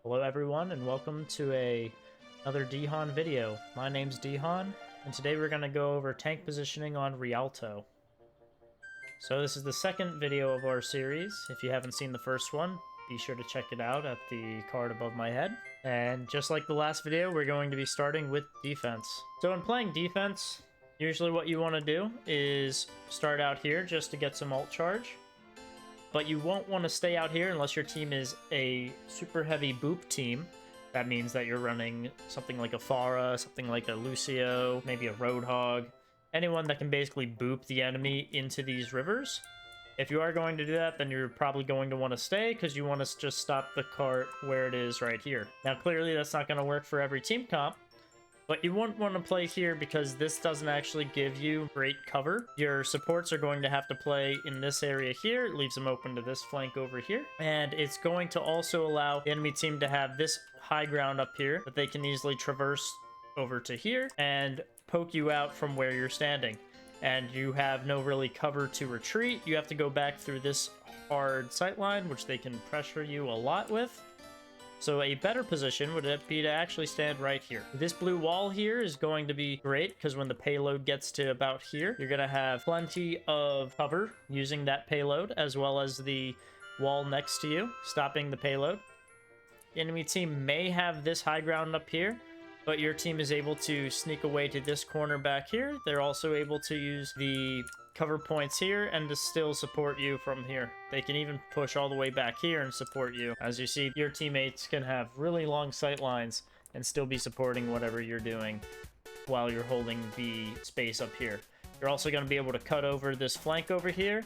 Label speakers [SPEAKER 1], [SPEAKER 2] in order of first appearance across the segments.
[SPEAKER 1] Hello everyone and welcome to another DHanHan video. My name's DHanHan and today we're going to go over tank positioning on Rialto. So this is the second video of our series. If you haven't seen the first one, be sure to check it out at the card above my head. And just like the last video, we're going to be starting with defense. So when playing defense, usually what you want to do is start out here just to get some ult charge. But you won't want to stay out here unless your team is a super heavy boop team. That means that you're running something like a Pharah, something like a Lucio, maybe a Roadhog. Anyone that can basically boop the enemy into these rivers. If you are going to do that, then you're probably going to want to stay because you want to just stop the cart where it is right here. Now, clearly that's not going to work for every team comp. But you won't want to play here because this doesn't actually give you great cover. Your supports are going to have to play in this area here. It leaves them open to this flank over here. And it's going to also allow the enemy team to have this high ground up here that they can easily traverse over to here and poke you out from where you're standing. And you have no really cover to retreat. You have to go back through this hard sightline, which they can pressure you a lot with. So a better position would be to actually stand right here. This blue wall here is going to be great because when the payload gets to about here, you're going to have plenty of cover using that payload as well as the wall next to you, stopping the payload. The enemy team may have this high ground up here, but your team is able to sneak away to this corner back here. They're also able to use the cover points here and to still support you from here. They can even push all the way back here and support you. As you see, your teammates can have really long sight lines and still be supporting whatever you're doing while you're holding the space up here. You're also going to be able to cut over this flank over here,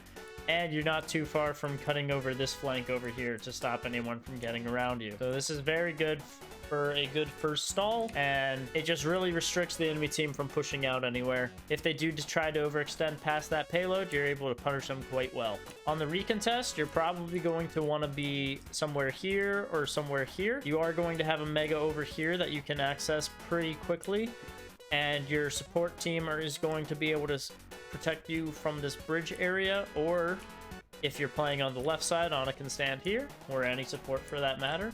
[SPEAKER 1] and you're not too far from cutting over this flank over here to stop anyone from getting around you. So this is very good for a good first stall, and it just really restricts the enemy team from pushing out anywhere. If they do just try to overextend past that payload, you're able to punish them quite well. On the recontest, you're probably going to want to be somewhere here or somewhere here. You are going to have a mega over here that you can access pretty quickly, and your support team is going to be able to protect you from this bridge area, or if you're playing on the left side, Ana can stand here, or any support for that matter.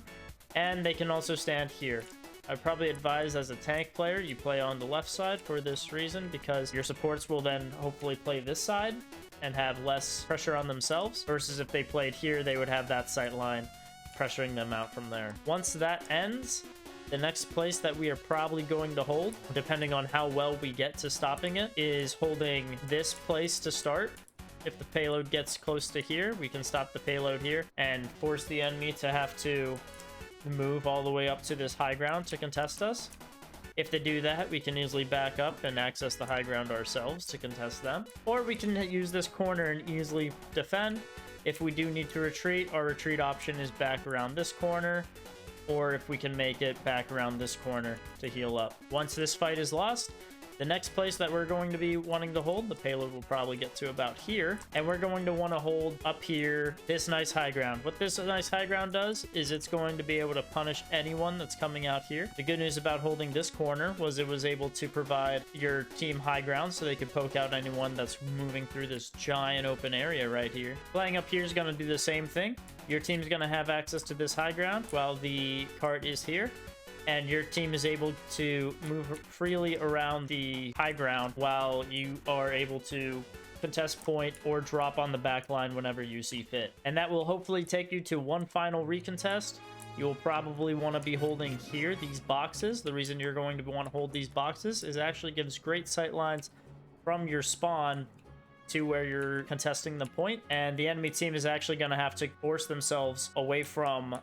[SPEAKER 1] And they can also stand here. I'd probably advise as a tank player, you play on the left side for this reason, because your supports will then hopefully play this side and have less pressure on themselves, versus if they played here, they would have that sight line pressuring them out from there. Once that ends, the next place that we are probably going to hold, depending on how well we get to stopping it, is holding this place to start. If the payload gets close to here, we can stop the payload here and force the enemy to have to move all the way up to this high ground to contest us. If they do that, we can easily back up and access the high ground ourselves to contest them. Or we can use this corner and easily defend. If we do need to retreat, our retreat option is back around this corner, or if we can make it back around this corner to heal up. Once this fight is lost, the next place that we're going to be wanting to hold, the payload will probably get to about here, and we're going to want to hold up here this nice high ground. What this nice high ground does is it's going to be able to punish anyone that's coming out here. The good news about holding this corner was it was able to provide your team high ground so they could poke out anyone that's moving through this giant open area right here. Playing up here is going to do the same thing. Your team's going to have access to this high ground while the cart is here, and your team is able to move freely around the high ground while you are able to contest point or drop on the back line whenever you see fit. And that will hopefully take you to one final recontest. You'll probably want to be holding here, these boxes. The reason you're going to want to hold these boxes is it actually gives great sight lines from your spawn to where you're contesting the point, and the enemy team is actually going to have to force themselves away from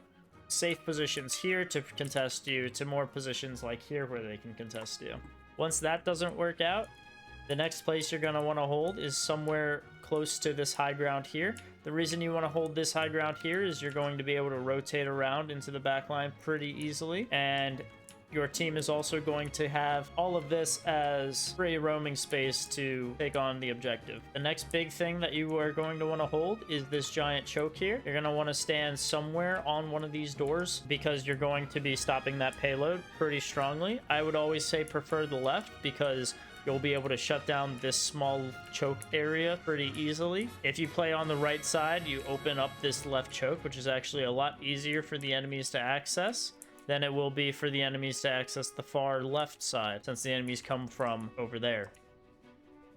[SPEAKER 1] safe positions here to contest you to more positions like here where they can contest you. Once that doesn't work out, the next place you're going to want to hold is somewhere close to this high ground here. The reason you want to hold this high ground here is you're going to be able to rotate around into the back line pretty easily, and your team is also going to have all of this as free roaming space to take on the objective. The next big thing that you are going to want to hold is this giant choke here. You're going to want to stand somewhere on one of these doors because you're going to be stopping that payload pretty strongly. I would always say prefer the left because you'll be able to shut down this small choke area pretty easily. If you play on the right side, you open up this left choke, which is actually a lot easier for the enemies to access than it will be for the enemies to access the far left side, since the enemies come from over there.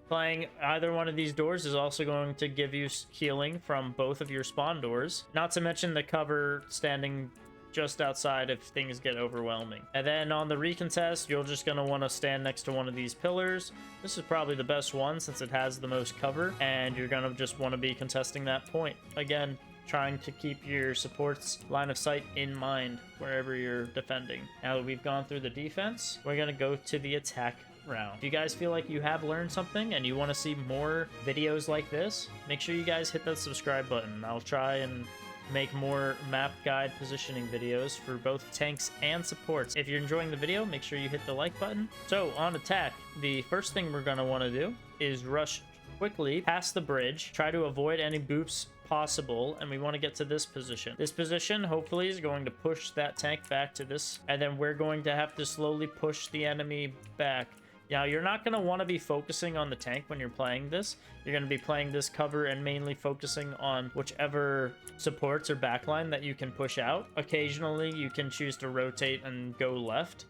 [SPEAKER 1] Playing either one of these doors is also going to give you healing from both of your spawn doors, not to mention the cover standing just outside if things get overwhelming. And then on the recontest, you're just going to want to stand next to one of these pillars. This is probably the best one since it has the most cover, and you're going to just want to be contesting that point. Again, trying to keep your support's line of sight in mind wherever you're defending. Now that we've gone through the defense, we're going to go to the attack round. If you guys feel like you have learned something and you want to see more videos like this, make sure you guys hit that subscribe button. I'll try and make more map guide positioning videos for both tanks and supports. If you're enjoying the video, make sure you hit the like button. So on attack, the first thing we're going to want to do is rush quickly past the bridge, try to avoid any boops possible, and we want to get to this position. This position hopefully is going to push that tank back to this, and then we're going to have to slowly push the enemy back. Now, you're not going to want to be focusing on the tank when you're playing this. You're going to be playing this cover and mainly focusing on whichever supports or backline that you can push out. Occasionally, you can choose to rotate and go left.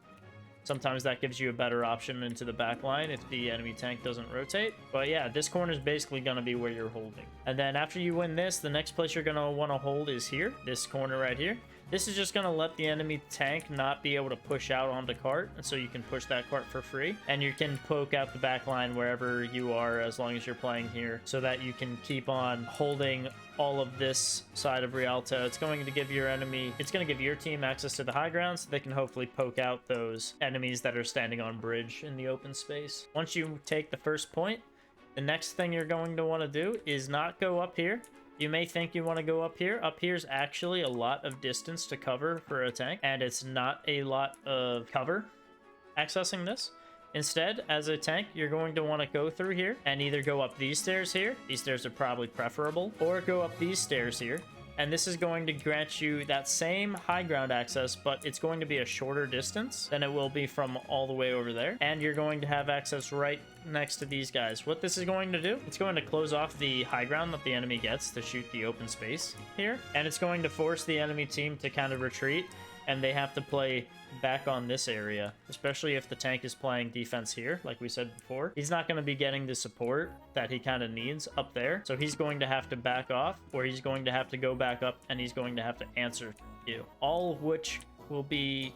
[SPEAKER 1] Sometimes that gives you a better option into the back line if the enemy tank doesn't rotate. But yeah, this corner is basically going to be where you're holding. And then after you win this, the next place you're going to want to hold is here, this corner right here. This is just going to let the enemy tank not be able to push out onto cart, and so you can push that cart for free. And you can poke out the back line wherever you are as long as you're playing here, so that you can keep on holding all of this side of Rialto. It's going to give your enemy, it's going to give your team access to the high ground, so they can hopefully poke out those enemies that are standing on bridge in the open space. Once you take the first point, the next thing you're going to want to do is not go up here. You may think you want to go up here. Up here is actually a lot of distance to cover for a tank, and it's not a lot of cover accessing this. Instead, as a tank, you're going to want to go through here and either go up these stairs here. These stairs are probably preferable, or go up these stairs here. And this is going to grant you that same high ground access, but it's going to be a shorter distance than it will be from all the way over there. And you're going to have access right next to these guys. What this is going to do, it's going to close off the high ground that the enemy gets to shoot the open space here. And it's going to force the enemy team to kind of retreat, and they have to play back on this area, especially if the tank is playing defense here, like we said before. He's not going to be getting the support that he kind of needs up there, so he's going to have to back off, or he's going to have to go back up, and he's going to have to answer you. All of which will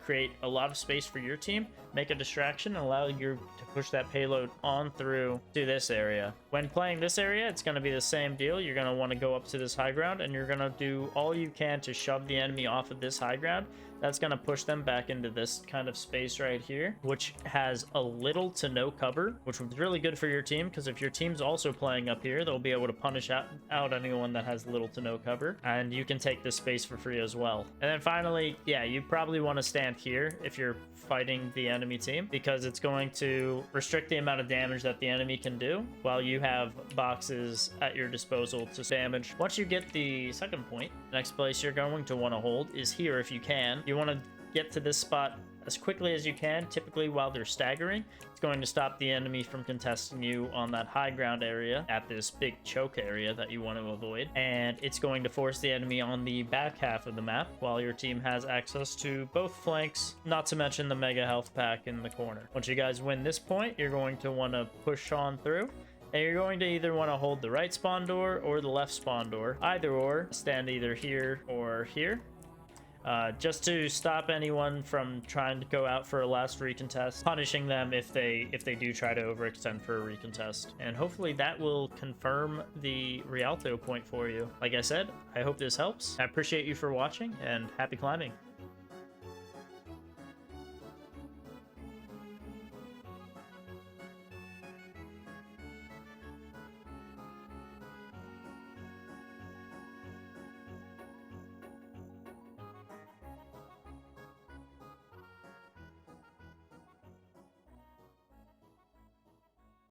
[SPEAKER 1] create a lot of space for your team, make a distraction, and allow you to push that payload on through to this area. When playing this area, it's going to be the same deal. You're going to want to go up to this high ground, and you're going to do all you can to shove the enemy off of this high ground. That's going to push them back into this kind of space right here, which has a little to no cover, which was really good for your team, because if your team's also playing up here, they'll be able to punish out anyone that has little to no cover, and you can take this space for free as well. And then finally, yeah, you probably want to stand here if you're fighting the enemy team, because it's going to restrict the amount of damage that the enemy can do while you have boxes at your disposal to damage. Once you get the second point, the next place you're going to want to hold is here if you can. You want to get to this spot as quickly as you can, typically while they're staggering. It's going to stop the enemy from contesting you on that high ground area at this big choke area that you want to avoid. And it's going to force the enemy on the back half of the map while your team has access to both flanks, not to mention the mega health pack in the corner. Once you guys win this point, you're going to want to push on through. And you're going to either want to hold the right spawn door or the left spawn door. Either or, stand either here or here. Just to stop anyone from trying to go out for a last recontest, punishing them if they do try to overextend for a recontest. And hopefully that will confirm the Rialto point for you. Like I said, I hope this helps. I appreciate you for watching, and happy climbing.